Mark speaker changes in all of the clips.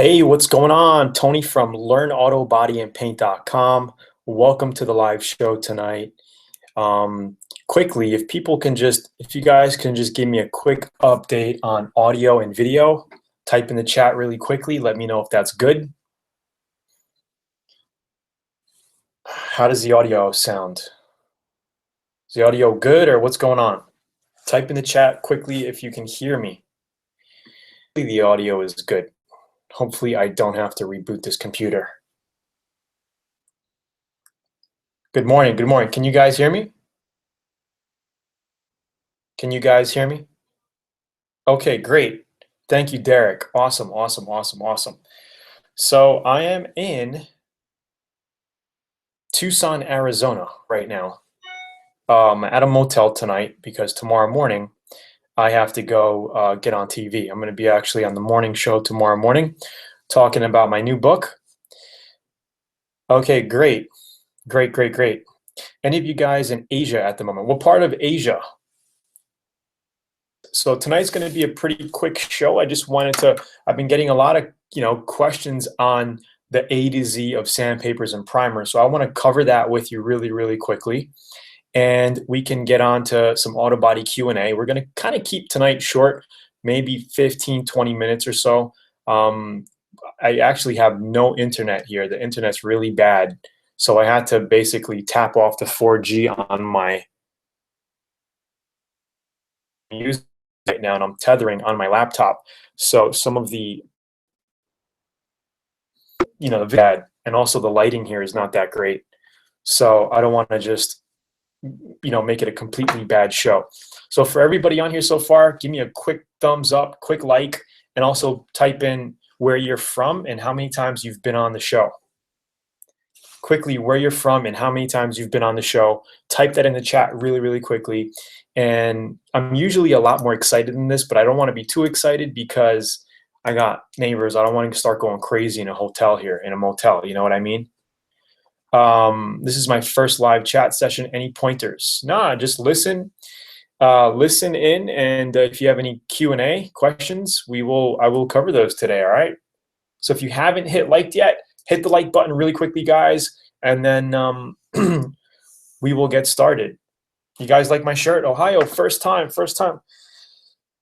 Speaker 1: Hey, what's going on? Tony from LearnAutoBodyAndPaint.com. Welcome to the live show tonight. Quickly, if you guys can just give me a quick update on audio and video, type in the chat really quickly. Let me know if that's good. How does the audio sound? Is the audio good or what's going on? Type in the chat quickly if you can hear me. The audio is good. Hopefully I don't have to reboot this computer. Good morning, good morning. Can you guys hear me? Can you guys hear me? Okay, great. Thank you, Derek. Awesome, awesome, awesome, awesome. So I am in Tucson, Arizona right now. At a motel tonight because tomorrow morning I have to go get on TV. I'm going to be actually on the morning show tomorrow morning talking about my new book. Okay, great. Great, great, great. Any of you guys in Asia at the moment? What part of Asia? So tonight's going to be a pretty quick show. I've been getting a lot of, questions on the A to Z of sandpapers and primers. So I want to cover that with you really, really quickly. And we can get on to some auto body Q&A. We're going to kind of keep tonight short, maybe 15, 20 minutes or so. I actually have no internet here. The internet's really bad. So I had to basically tap off the 4G on my use right now, and I'm tethering on my laptop. So some of the, bad, and also the lighting here is not that great. So I don't want to just, make it a completely bad show. So for everybody on here so far, give me a quick thumbs up, quick like, and also type in where you're from and how many times you've been on the show. Quickly, where you're from and how many times you've been on the show. Type that in the chat really, really quickly. And I'm usually a lot more excited than this, but I don't want to be too excited because I got neighbors. I don't want to start going crazy in a hotel here, in a motel. You know what I mean? This is my first live chat session. Any pointers? Nah, just listen. Listen in, and if you have any Q&A questions, I will cover those today, all right? So if you haven't hit liked yet, hit the like button really quickly, guys, and then we will get started. You guys like my shirt? Ohio, first time, first time.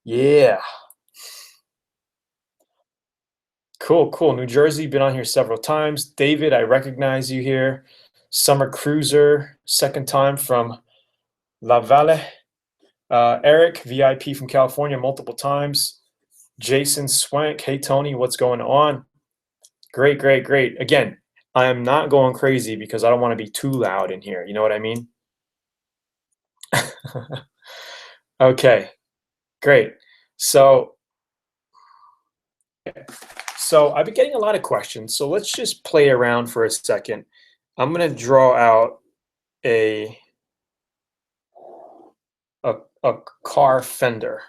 Speaker 1: Yeah. Cool, cool. New Jersey, been on here several times. David, I recognize you here. Summer Cruiser, second time from La Valle. Eric, VIP from California, multiple times. Jason Swank, hey Tony, what's going on? Great, great, great. Again, I am not going crazy because I don't want to be too loud in here. You know what I mean? Okay, great. So I've been getting a lot of questions. So let's just play around for a second. I'm going to draw out a car fender.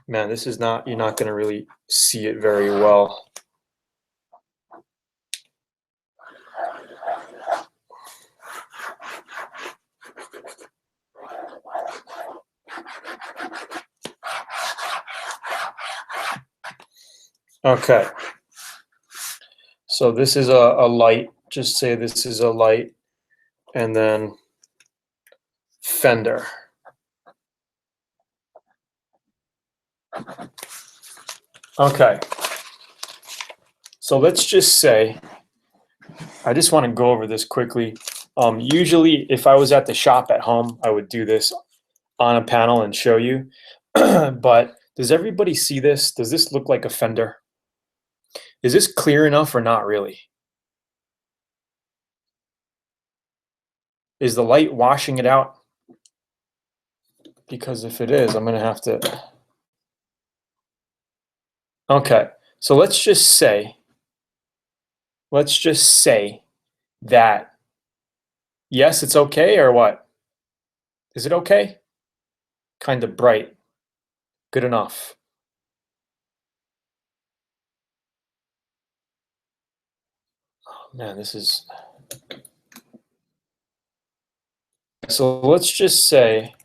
Speaker 1: Man, this is not, you're not going to really see it very well. Okay. So this is a light. Just say this is a light, and then fender. Okay. So let's just say, I just want to go over this quickly. Usually, if I was at the shop at home, I would do this on a panel and show you. But does everybody see this? Does this look like a fender? Is this clear enough or not really? Is the light washing it out? Because if it is, I'm going to have to. Okay, so let's just say that, yes, it's okay, or what? Is it okay? Kind of bright. Good enough. Oh, man, this is. So let's just say.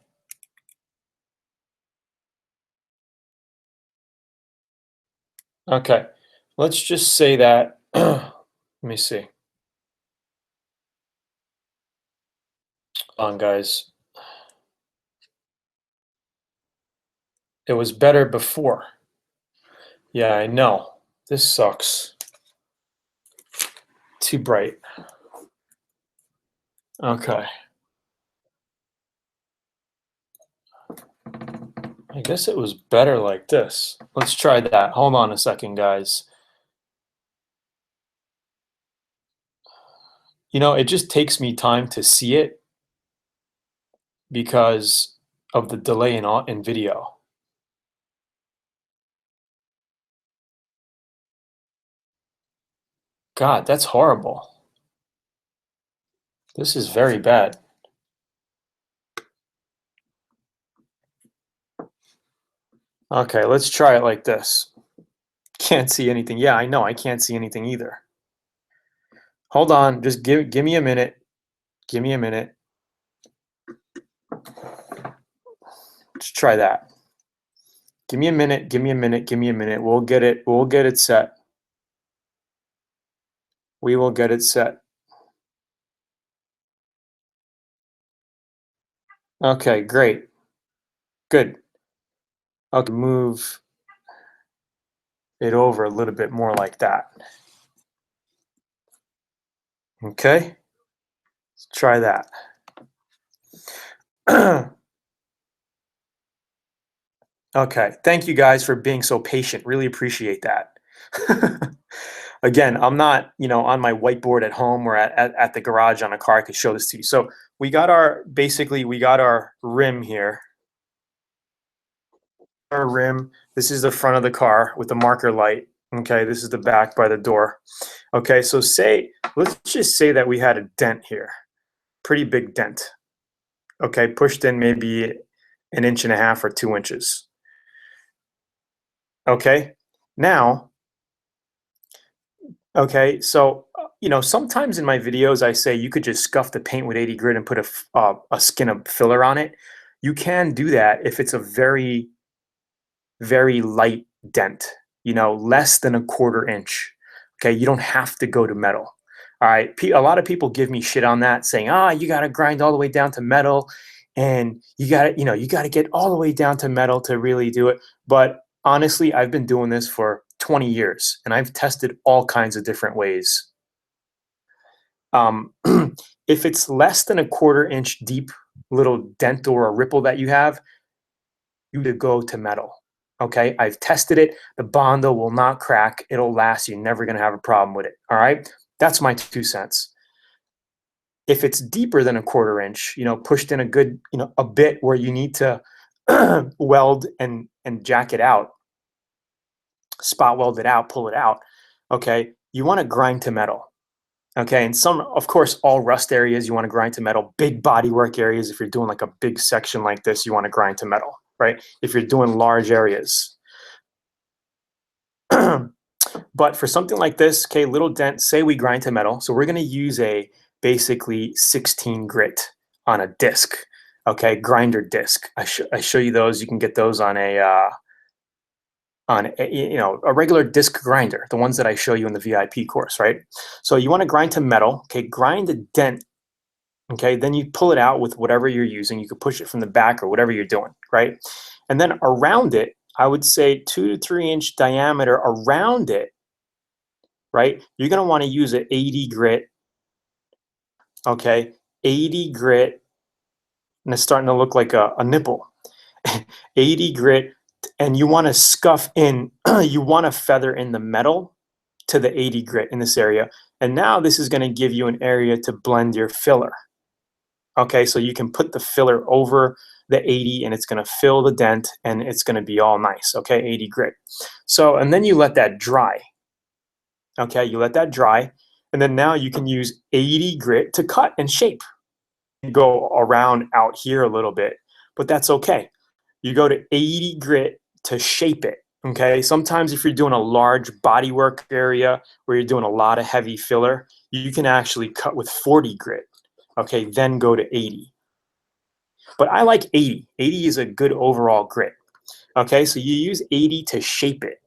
Speaker 1: Okay, let's just say that, let me see. Hold on, guys. It was better before. Yeah, I know. This sucks. Too bright. Okay. I guess it was better like this. Let's try that. Hold on a second, guys. You know, it just takes me time to see it because of the delay in video. God, that's horrible. This is very bad. Okay, let's try it like this. Can't see anything. Yeah, I know. I can't see anything either. Hold on. Just give me a minute. Give me a minute. Let's try that. Give me a minute. Give me a minute. Give me a minute. We'll get it. We'll get it set. We will get it set. Okay, great. Good. Okay, move it over a little bit more like that. Okay, let's try that. Okay, thank you guys for being so patient. Really appreciate that. Again, I'm not, on my whiteboard at home or at the garage on a car. I could show this to you. So we got basically we got our rim here. Our rim. This is the front of the car with the marker light. Okay, this is the back by the door. Okay, so let's just say that we had a dent here. Pretty big dent. Okay, pushed in maybe 1.5 or 2 inches. Okay, now, okay, so, sometimes in my videos I say you could just scuff the paint with 80 grit and put a skin of filler on it. You can do that if it's a very, very light dent, less than 1/4 inch. Okay, you don't have to go to metal. All right, a lot of people give me shit on that, saying, you got to grind all the way down to metal, and you got to, you got to get all the way down to metal to really do it. But honestly, I've been doing this for 20 years, and I've tested all kinds of different ways. If it's less than 1/4 inch deep little dent or a ripple that you have, you to go to metal. Okay, I've tested it. The bondo will not crack. It'll last. You're never going to have a problem with it. All right, that's my 2 cents. If it's deeper than 1/4 inch, pushed in a good, a bit where you need to weld and jack it out, spot weld it out, pull it out. Okay, you want to grind to metal. Okay, and some, of course, all rust areas you want to grind to metal. Big bodywork areas, if you're doing like a big section like this, you want to grind to metal, right? If you're doing large areas. But for something like this, okay, little dent, say we grind to metal. So we're going to use a basically 16 grit on a disc, okay, grinder disc. I show you those. You can get those on a regular disc grinder, the ones that I show you in the VIP course, right? So you want to grind to metal, okay, grind the dent, okay, then you pull it out with whatever you're using. You could push it from the back or whatever you're doing, right? And then around it, I would say 2 to 3 inch diameter around it, right? You're going to want to use an 80 grit, okay, 80 grit, and it's starting to look like a nipple. 80 grit, and you want to scuff in, you want to feather in the metal to the 80 grit in this area. And now this is going to give you an area to blend your filler. Okay, so you can put the filler over the 80 and it's going to fill the dent and it's going to be all nice. Okay, 80 grit. So, and then you let that dry. Okay, you let that dry. And then now you can use 80 grit to cut and shape. Go around out here a little bit, but that's okay. You go to 80 grit to shape it. Okay, sometimes if you're doing a large bodywork area where you're doing a lot of heavy filler, you can actually cut with 40 grit. Okay, then go to 80. But I like 80. 80 is a good overall grit. Okay, so you use 80 to shape it.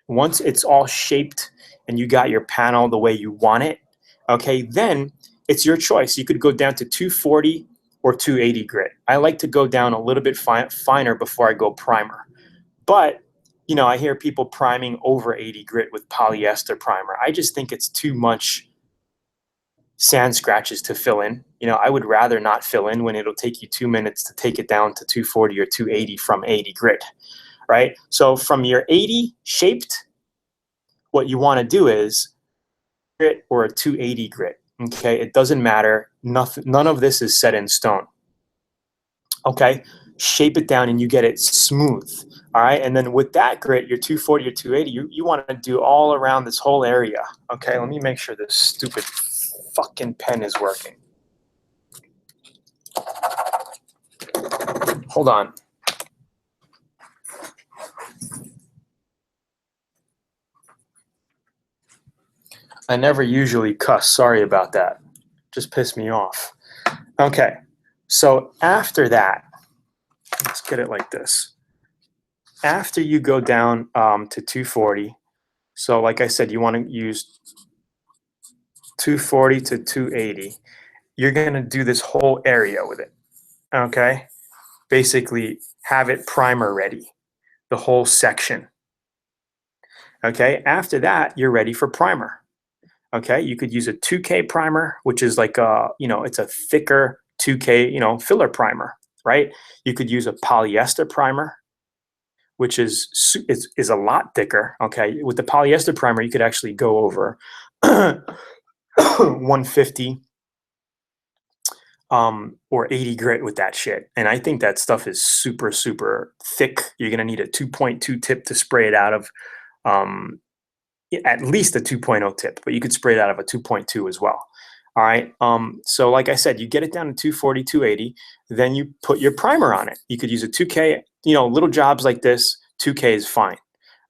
Speaker 1: once it's all shaped and you got your panel the way you want it, okay, then it's your choice. You could go down to 240 or 280 grit. I like to go down a little bit finer before I go primer. But, you know, I hear people priming over 80 grit with polyester primer. I just think it's too much sand scratches to fill in. You know, I would rather not fill in when it'll take you 2 minutes to take it down to 240 or 280 from 80 grit, right? So from your 80 shaped, what you want to do is grit or a 280 grit. Okay, it doesn't matter. Nothing, none of this is set in stone. Okay, shape it down and you get it smooth. All right, and then with that grit, your 240 or 280, you want to do all around this whole area. Okay, let me make sure this stupid fucking pen is working. Hold on. I never usually cuss. Sorry about that. Just pissed me off. Okay, so after that, let's get it like this. After you go down to 240, so like I said, you want to use 240 to 280. You're going to do this whole area with it, okay? Basically, have it primer ready, the whole section. Okay, after that, you're ready for primer. Okay, you could use a 2K primer, which is like a, you know, it's a thicker 2K, you know, filler primer, right? You could use a polyester primer, which is a lot thicker. Okay, with the polyester primer, you could actually go over 150 or 80 grit with that shit. And I think that stuff is super, super thick. You're gonna need a 2.2 tip to spray it out of. At least a 2.0 tip, but you could spray it out of a 2.2 as well. All right. So like I said, you get it down to 240, 280, then you put your primer on it. You could use a 2K, you know, little jobs like this, 2K is fine,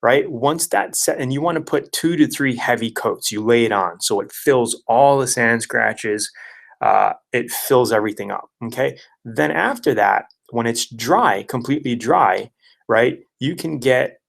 Speaker 1: right? Once that's set, and you want to put 2 to 3 heavy coats, you lay it on so it fills all the sand scratches, it fills everything up, okay? Then after that, when it's dry, completely dry, right, you can get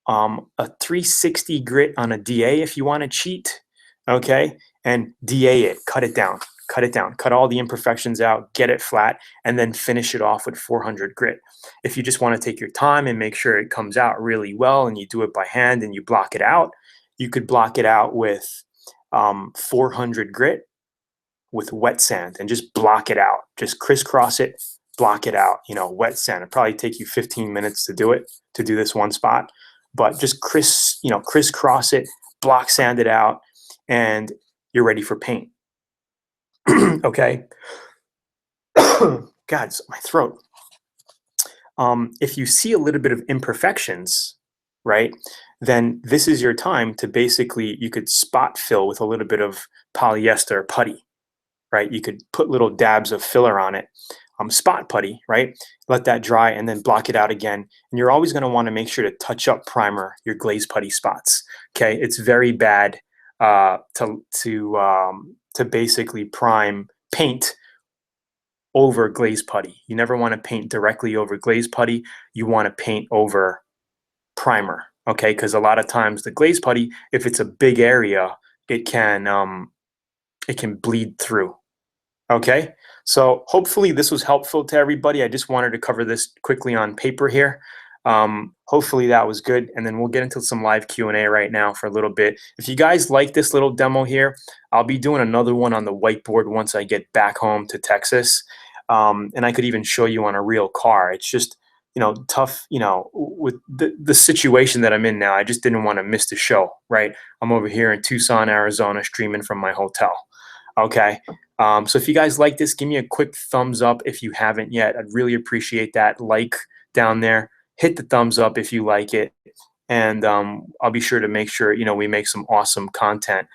Speaker 1: a 360 grit on a DA if you want to cheat, okay? And DA it, cut it down, cut all the imperfections out, get it flat, and then finish it off with 400 grit. If you just want to take your time and make sure it comes out really well and you do it by hand and you block it out, you could block it out with 400 grit with wet sand and just block it out. Just crisscross it, block it out, you know, wet sand. It'd probably take you 15 minutes to do it, to do this one spot. But just crisscross it, block sand it out, and you're ready for paint. Okay. God, it's my throat. If you see a little bit of imperfections, right, then this is your time to basically, you could spot fill with a little bit of polyester putty, right? You could put little dabs of filler on it. Spot putty, right? Let that dry and then block it out again. And you're always going to want to make sure to touch up primer your glaze putty spots. Okay, it's very bad to basically prime paint over glaze putty. You never want to paint directly over glaze putty. You want to paint over primer. Okay, because a lot of times the glaze putty, if it's a big area, it can bleed through. Okay, so hopefully this was helpful to everybody. I just wanted to cover this quickly on paper here. Hopefully that was good, and then we'll get into some live Q&A right now for a little bit. If you guys like this little demo here, I'll be doing another one on the whiteboard once I get back home to Texas, and I could even show you on a real car. It's just, you know, tough, you know, with the situation that I'm in now. I just didn't want to miss the show, right? I'm over here in Tucson, Arizona, streaming from my hotel. Okay, so if you guys like this, give me a quick thumbs up if you haven't yet. I'd really appreciate that. Like down there, hit the thumbs up if you like it, and I'll be sure to make sure, you know, we make some awesome content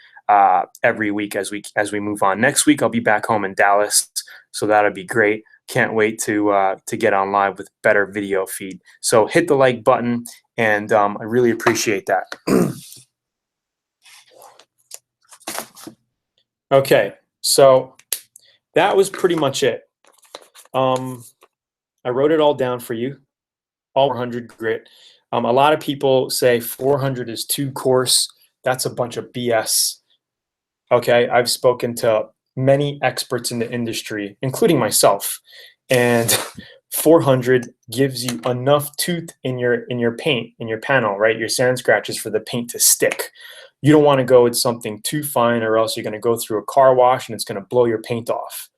Speaker 1: every week as we move on. Next week I'll be back home in Dallas, so that'll be great. Can't wait to get on live with better video feed. So hit the like button, and I really appreciate that. Okay, so that was pretty much it. I wrote it all down for you, all 100 grit. A lot of people say 400 is too coarse. That's a bunch of BS. Okay, I've spoken to many experts in the industry, including myself, and 400 gives you enough tooth in your paint, in your panel, right? Your sand scratches for the paint to stick. You don't want to go with something too fine, or else you're going to go through a car wash and it's going to blow your paint off,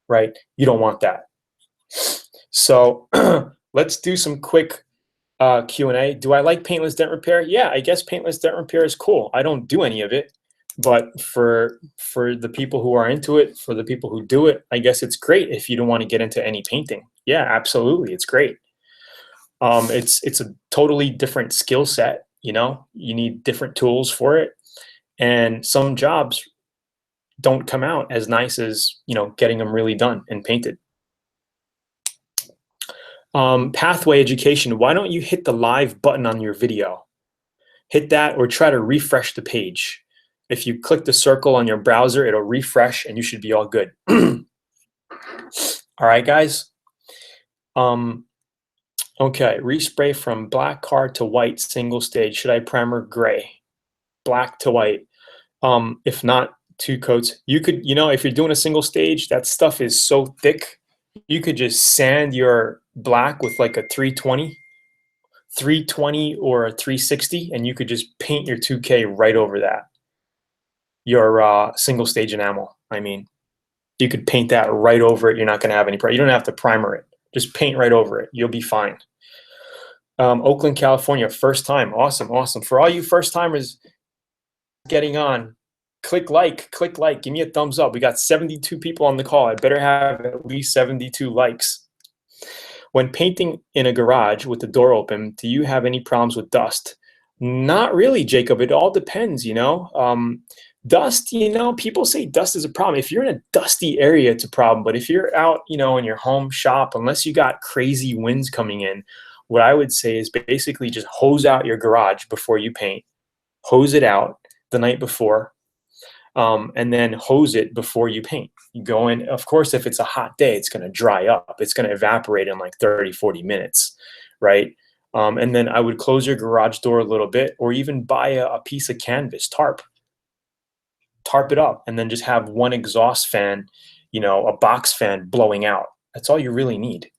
Speaker 1: right? You don't want that. So let's do some quick Q&A. Do I like paintless dent repair? Yeah, I guess paintless dent repair is cool. I don't do any of it, but for the people who are into it, for the people who do it, I guess it's great if you don't want to get into any painting. Yeah, absolutely, it's great. It's a totally different skill set. You know, you need different tools for it, and some jobs don't come out as nice as, you know, getting them really done and painted. Pathway education. Why don't you hit the live button on your video? Hit that, or try to refresh the page. If you click the circle on your browser, it'll refresh and you should be all good. All right, guys. Okay, respray from black card to white single stage. Should I primer gray? Black to white. If not, 2 coats. You could, you know, if you're doing a single stage, that stuff is so thick, you could just sand your black with like a 320 or a 360, and you could just paint your 2K right over that. Your single stage enamel, I mean. You could paint that right over it. You're not going to have any problem. You don't have to primer it. Just paint right over it. You'll be fine. Oakland, California, first time. Awesome, awesome. For all you first timers getting on, click like, give me a thumbs up. We got 72 people on the call. I better have at least 72 likes. When painting in a garage with the door open, do you have any problems with dust? Not really, Jacob. It all depends, you know. Dust, you know, people say dust is a problem. If you're in a dusty area, it's a problem. But if you're out, you know, in your home shop, unless you got crazy winds coming in, what I would say is basically just hose out your garage before you paint. Hose it out the night before, and then hose it before you paint. You go in, of course, if it's a hot day, it's going to dry up. It's going to evaporate in like 30, 40 minutes, right? And then I would close your garage door a little bit, or even buy a piece of canvas, tarp it up, and then just have one exhaust fan, you know, a box fan blowing out. That's all you really need.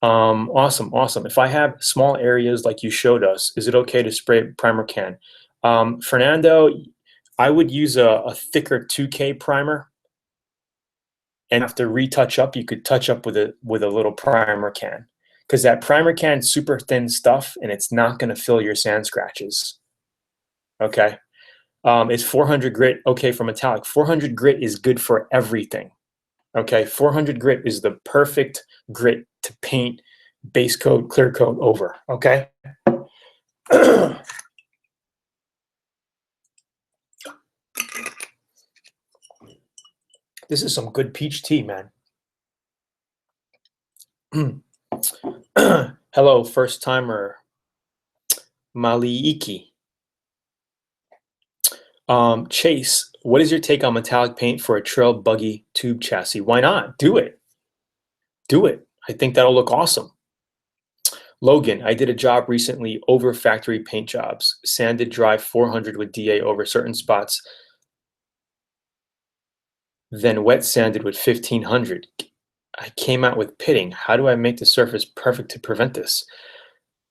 Speaker 1: Awesome, awesome. If I have small areas like you showed us, is it okay to spray primer can? Fernando, I would use a thicker 2K primer, and after retouch up, you could touch up with a little primer can, because that primer can is super thin stuff and it's not going to fill your sand scratches. Okay. Is 400 grit okay for metallic? 400 grit is good for everything. Okay, 400 grit is the perfect grit to paint base coat, clear coat over. Okay. This is some good peach tea, man. Hello, first timer, Maliiki. Chase, what is your take on metallic paint for a trail buggy tube chassis? Why not? Do it. Do it. I think that'll look awesome. Logan, I did a job recently over factory paint jobs. Sanded dry 400 with DA over certain spots. Then wet sanded with 1500. I came out with pitting. How do I make the surface perfect to prevent this?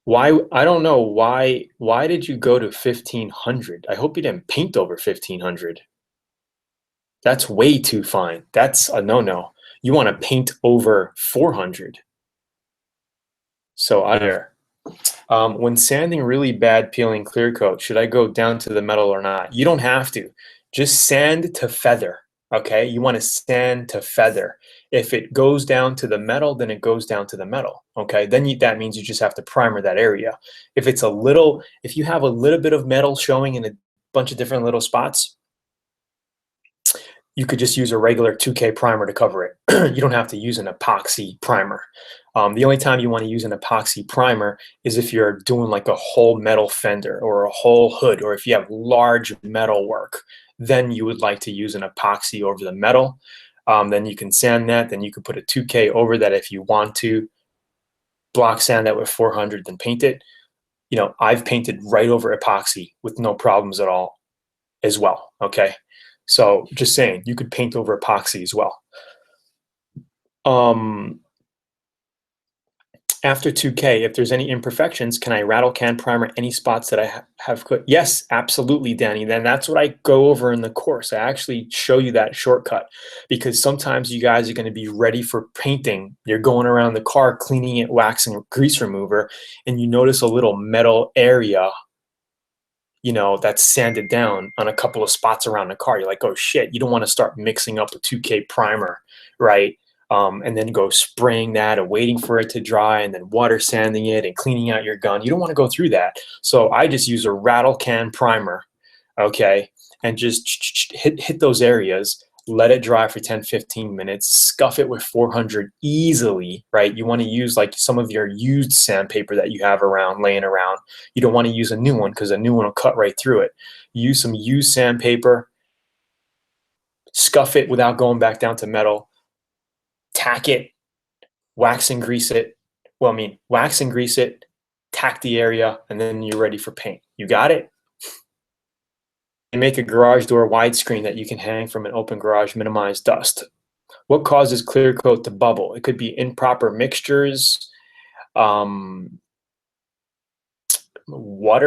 Speaker 1: Why? I don't know. Why did you go to 1500? I hope you didn't paint over 1500. That's way too fine. That's a no-no. You want to paint over 400. So when sanding really bad peeling clear coat, should I go down to the metal or not? You don't have to. Just sand to feather. Okay, you want to sand to feather. If it goes down to the metal, then it goes down to the metal. Okay, then that means you just have to primer that area. If you have a little bit of metal showing in a bunch of different little spots, you could just use a regular 2K primer to cover it. You don't have to use an epoxy primer. The only time you want to use an epoxy primer is if you're doing like a whole metal fender or a whole hood, or if you have large metal work, then you would like to use an epoxy over the metal. Then you can sand that, then you could put a 2K over that if you want to. block sand that with 400, then paint it. You know, I've painted right over epoxy with no problems at all as well, okay? So just saying, you could paint over epoxy as well. After 2K, if there's any imperfections, can I rattle can primer any spots that I have put? Yes, absolutely, Danny. Then that's what I go over in the course. I actually show you that shortcut because sometimes you guys are going to be ready for painting. You're going around the car cleaning it, waxing grease remover, and you notice a little metal area, you know, that's sanded down on a couple of spots around the car. You're like, oh shit, you don't want to start mixing up a 2K primer, right? And then go spraying that and waiting for it to dry and then water sanding it and cleaning out your gun. You don't want to go through that. So I just use a rattle can primer, okay, and just hit those areas, let it dry for 10, 15 minutes, scuff it with 400 easily, right? You want to use like some of your used sandpaper that you have around, laying around. You don't want to use a new one because a new one will cut right through it. Use some used sandpaper, scuff it without going back down to metal, tack it, wax and grease it. Well, I mean, wax and grease it, tack the area, and then you're ready for paint. You got it? And make a garage door widescreen that you can hang from an open garage, minimize dust. What causes clear coat to bubble? It could be improper mixtures, water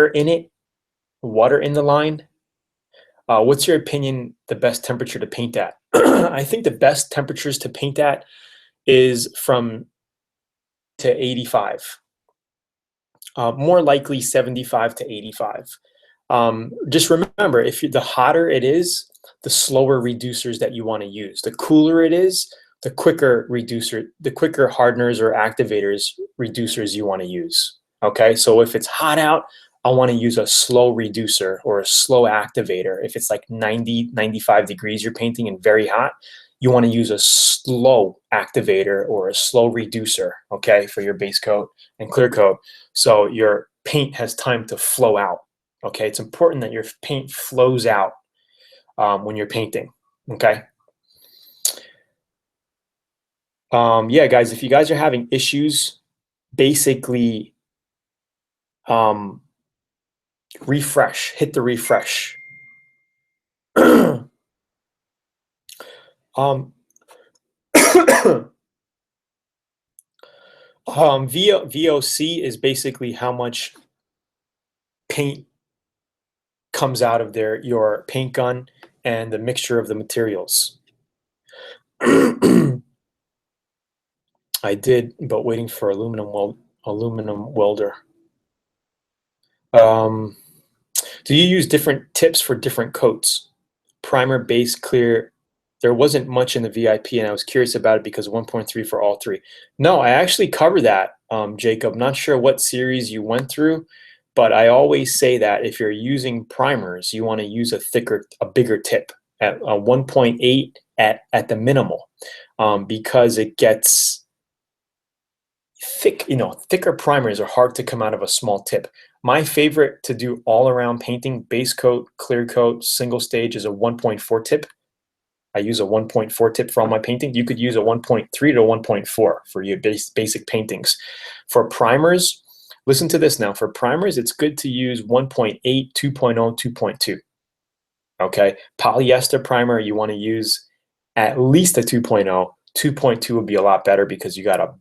Speaker 1: in it, water in the line. What's your opinion, the best temperature to paint at? I think the best temperatures to paint at is from to 85. More likely 75 to 85. Just remember, the hotter it is, the slower reducers that you want to use. The cooler it is, the quicker hardeners or reducers you want to use. Okay, so if it's hot out, I want to use a slow reducer or a slow activator. If it's like 90, 95 degrees you're painting and very hot, you want to use a slow activator or a slow reducer, okay, for your base coat and clear coat, so your paint has time to flow out. Okay, it's important that your paint flows out when you're painting. Okay. Yeah, guys, if you guys are having issues, basically refresh. Hit the refresh. VOC is basically how much paint comes out of your paint gun and the mixture of the materials. I did, but waiting for aluminum welder. Do you use different tips for different coats? Primer, base, clear. There wasn't much in the VIP, and I was curious about it because 1.3 for all three. No, I actually cover that, Jacob. Not sure what series you went through, but I always say that if you're using primers, you want to use a bigger tip at 1.8 at the minimal, because it gets thick. You know, thicker primers are hard to come out of a small tip. My favorite to do all around painting, base coat, clear coat, single stage, is a 1.4 tip. I use a 1.4 tip for all my painting. You could use a 1.3 to 1.4 for your basic paintings. For primers, listen to this now. For primers, it's good to use 1.8, 2.0, 2.2. Okay, polyester primer, you want to use at least a 2.0. 2.2 would be a lot better because you got a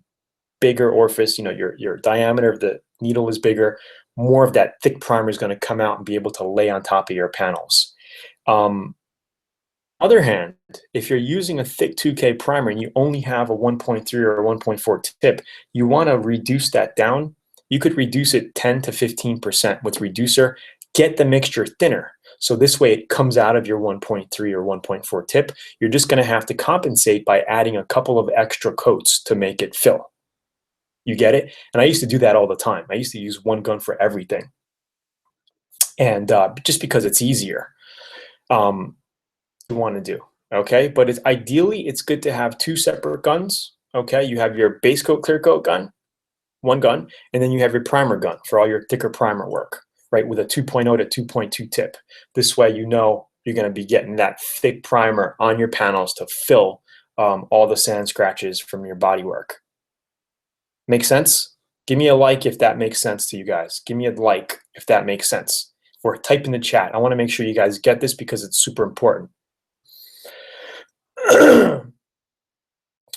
Speaker 1: bigger orifice. You know, your diameter of the needle is bigger. More of that thick primer is going to come out and be able to lay on top of your panels. Other hand, if you're using a thick 2K primer and you only have a 1.3 or a 1.4 tip, you want to reduce that down. You could reduce it 10 to 15% with reducer. Get the mixture thinner. So this way it comes out of your 1.3 or 1.4 tip. You're just going to have to compensate by adding a couple of extra coats to make it fill. You get it? And I used to do that all the time. I used to use one gun for everything. And just because it's easier. You want to do, okay? But ideally it's good to have two separate guns. Okay, you have your base coat, clear coat gun, one gun, and then you have your primer gun for all your thicker primer work, right, with a 2.0 to 2.2 tip. This way you know you're going to be getting that thick primer on your panels to fill all the sand scratches from your body work. Make sense? Give me a like if that makes sense to you guys. Give me a like if that makes sense. Or type in the chat. I want to make sure you guys get this because it's super important.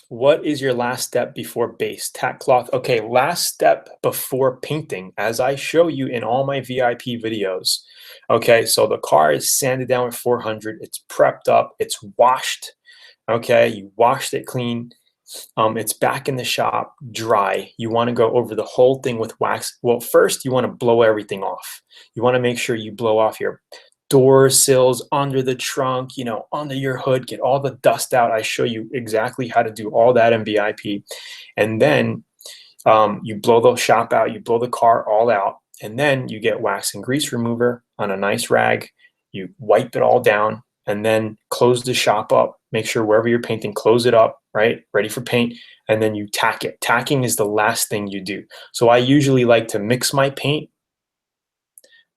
Speaker 1: What is your last step before base? Tack cloth. Okay, last step before painting, as I show you in all my VIP videos. Okay, so the car is sanded down with 400. It's prepped up. It's washed. Okay, you washed it clean. It's back in the shop, dry. You want to go over the whole thing with wax. Well, first you want to blow everything off. You want to make sure you blow off your door sills, under the trunk, you know, under your hood, get all the dust out. I show you exactly how to do all that in VIP. And then you blow the shop out, you blow the car all out, and then you get wax and grease remover on a nice rag. You wipe it all down and then close the shop up. Make sure wherever you're painting, close it up, right? Ready for paint. And then you tack it. Tacking is the last thing you do. So I usually like to mix my paint,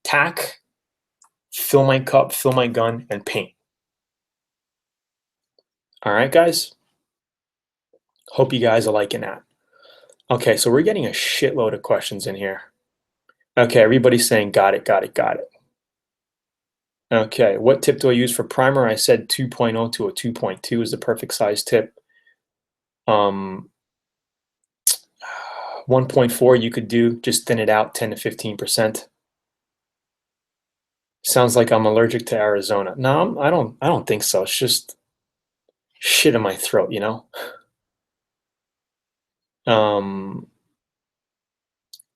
Speaker 1: tack, fill my cup, fill my gun, and paint. All right, guys? Hope you guys are liking that. Okay, so we're getting a shitload of questions in here. Okay, everybody's saying got it, got it, got it. Okay, what tip do I use for primer? I said 2.0 to a 2.2 is the perfect size tip. 1.4 you could do, just thin it out 10 to 15%. Sounds like I'm allergic to Arizona. No, I don't think so. It's just shit in my throat, you know? All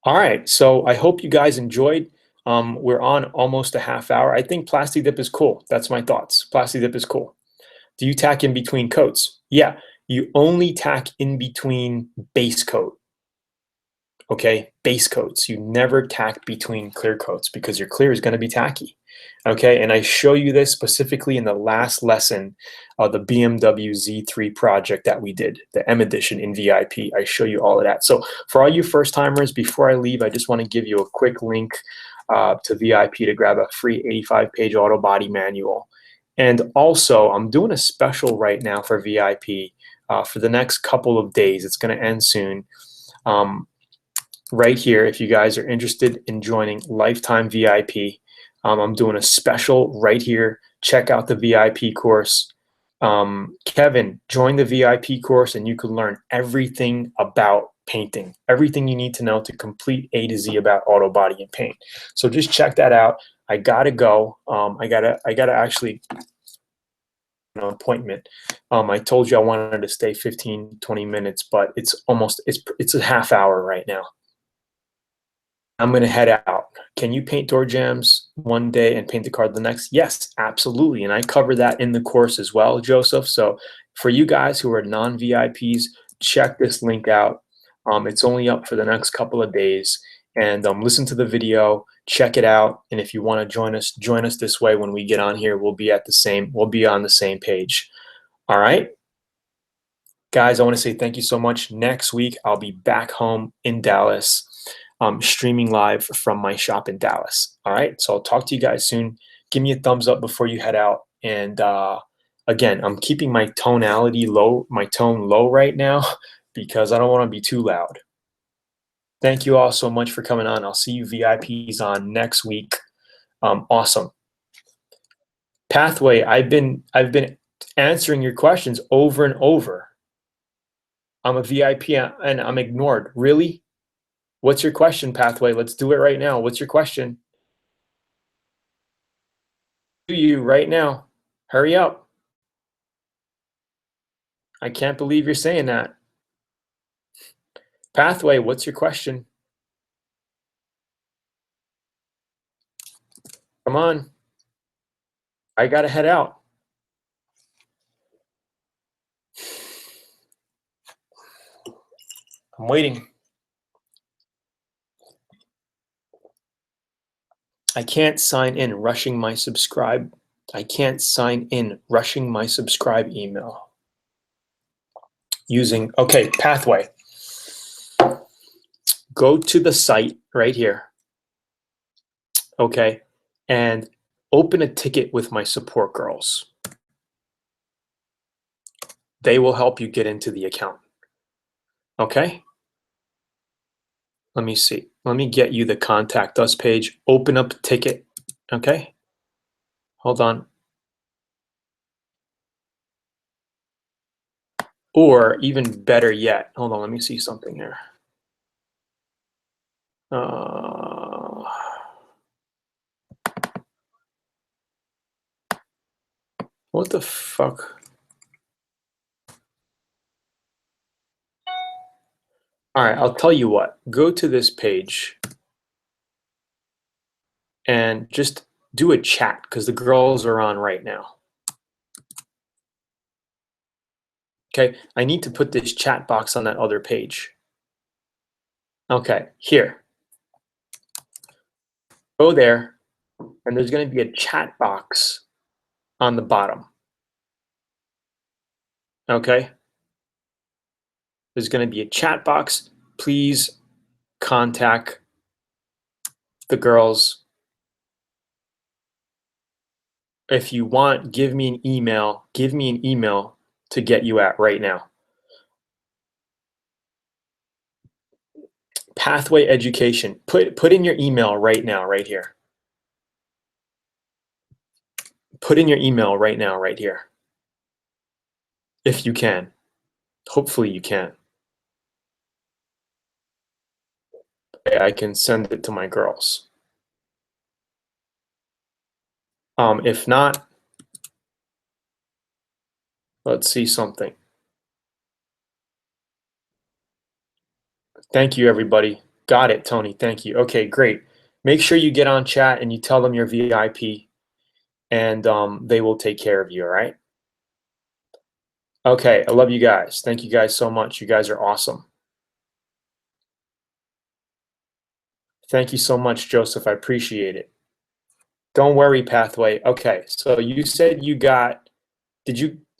Speaker 1: right, so I hope you guys enjoyed. We're on almost a half hour. I think plastic dip is cool. That's my thoughts. Plastic dip is cool. Do you tack in between coats? Yeah, you only tack in between base coat. Okay, base coats. You never tack between clear coats because your clear is going to be tacky. Okay, and I show you this specifically in the last lesson of the BMW Z3 project that we did, the M edition in VIP. I show you all of that. So for all you first timers, before I leave, I just want to give you a quick link to VIP to grab a free 85-page auto body manual. And also, I'm doing a special right now for VIP for the next couple of days. It's going to end soon. Right here, if you guys are interested in joining Lifetime VIP, I'm doing a special right here. Check out the VIP course. Kevin, join the VIP course and you can learn everything about painting, everything you need to know to complete A to Z about auto body and paint. So just check that out. I gotta go. I gotta actually an appointment. I told you I wanted to stay 15, 20 minutes, but it's a half hour right now. I'm going to head out. Can you paint door jambs one day and paint the car the next? Yes, absolutely. And I cover that in the course as well, Joseph. So for you guys who are non-VIPs, check this link out. It's only up for the next couple of days. And listen to the video, check it out. And if you want to join us this way when we get on here. We'll be on the same page. All right. Guys, I want to say thank you so much. Next week, I'll be back home in Dallas. Streaming live from my shop in Dallas. All right, so I'll talk to you guys soon. Give me a thumbs up before you head out. And again, I'm keeping my tone low right now because I don't want to be too loud. Thank you all so much for coming on. I'll see you VIPs on next week. Awesome. Pathway, I've been answering your questions over and over. I'm a VIP and I'm ignored. Really? What's your question, Pathway? Let's do it right now. What's your question? To you right now. Hurry up. I can't believe you're saying that. Pathway, what's your question? Come on. I gotta head out. I'm waiting. I can't sign in, rushing my subscribe. I can't sign in, rushing my subscribe email. Okay, Pathway. Go to the site right here. Okay, and open a ticket with my support girls. They will help you get into the account. Okay? Let me see. Let me get you the contact us page. Open up a ticket. Okay. Hold on. Or even better yet, hold on, let me see something here. What the fuck? All right, I'll tell you what. Go to this page and just do a chat because the girls are on right now. Okay, I need to put this chat box on that other page. Okay, here. Go there, and there's going to be a chat box on the bottom. Okay? There's going to be a chat box. Please contact the girls. If you want, give me an email. Give me an email to get you at right now. Pathway Education. Put in your email right now, right here. Put in your email right now, right here. If you can. Hopefully you can. I can send it to my girls. If not, let's see something. Thank you, everybody. Got it, Tony. Thank you. Okay, great. Make sure you get on chat and you tell them you're VIP, and they will take care of you, all right? Okay, I love you guys. Thank you guys so much. You guys are awesome. Thank you so much, Joseph. I appreciate it. Don't worry, Pathway. Okay, so you said you got,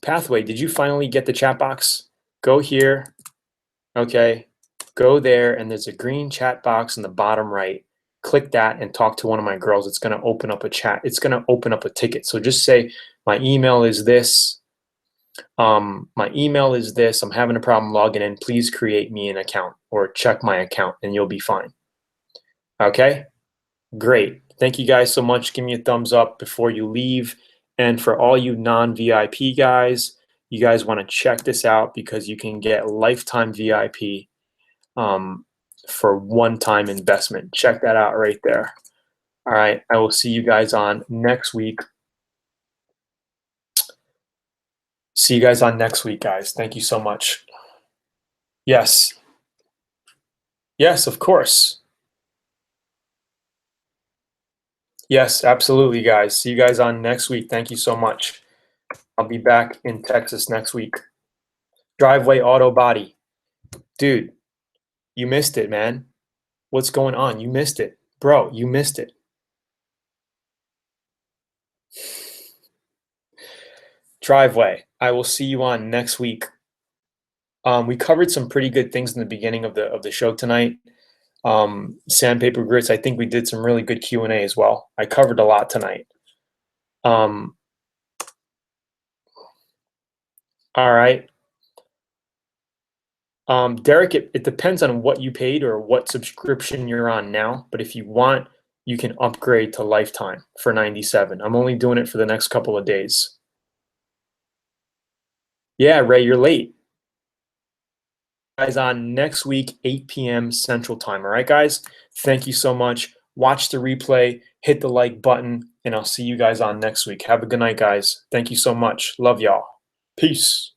Speaker 1: Pathway, did you finally get the chat box? Go here, okay, go there, and there's a green chat box in the bottom right. Click that and talk to one of my girls. It's gonna open up a chat. It's gonna open up a ticket. So just say, my email is this. My email is this. I'm having a problem logging in. Please create me an account or check my account and you'll be fine. Okay, great. Thank you guys so much. Give me a thumbs up before you leave. And for all you non-VIP guys, you guys want to check this out because you can get lifetime VIP for one-time investment. Check that out right there. All right, I will see you guys on next week. See you guys on next week, guys. Thank you so much. Yes. Yes, of course. Yes, absolutely, guys. See you guys on next week. Thank you so much. I'll be back in Texas next week. Driveway Auto Body. Dude, you missed it, man. What's going on? You missed it. Bro, you missed it. Driveway. I will see you on next week. We covered some pretty good things in the beginning of the show tonight. Sandpaper grits. I think we did some really good Q&A as well. I covered a lot tonight. All right. Derek, it depends on what you paid or what subscription you're on now. But if you want, you can upgrade to lifetime for $97. I'm only doing it for the next couple of days. Yeah, Ray, you're late. Guys, on next week, 8 p.m. Central Time. All right, guys? Thank you so much. Watch the replay, hit the like button, and I'll see you guys on next week. Have a good night, guys. Thank you so much. Love y'all. Peace.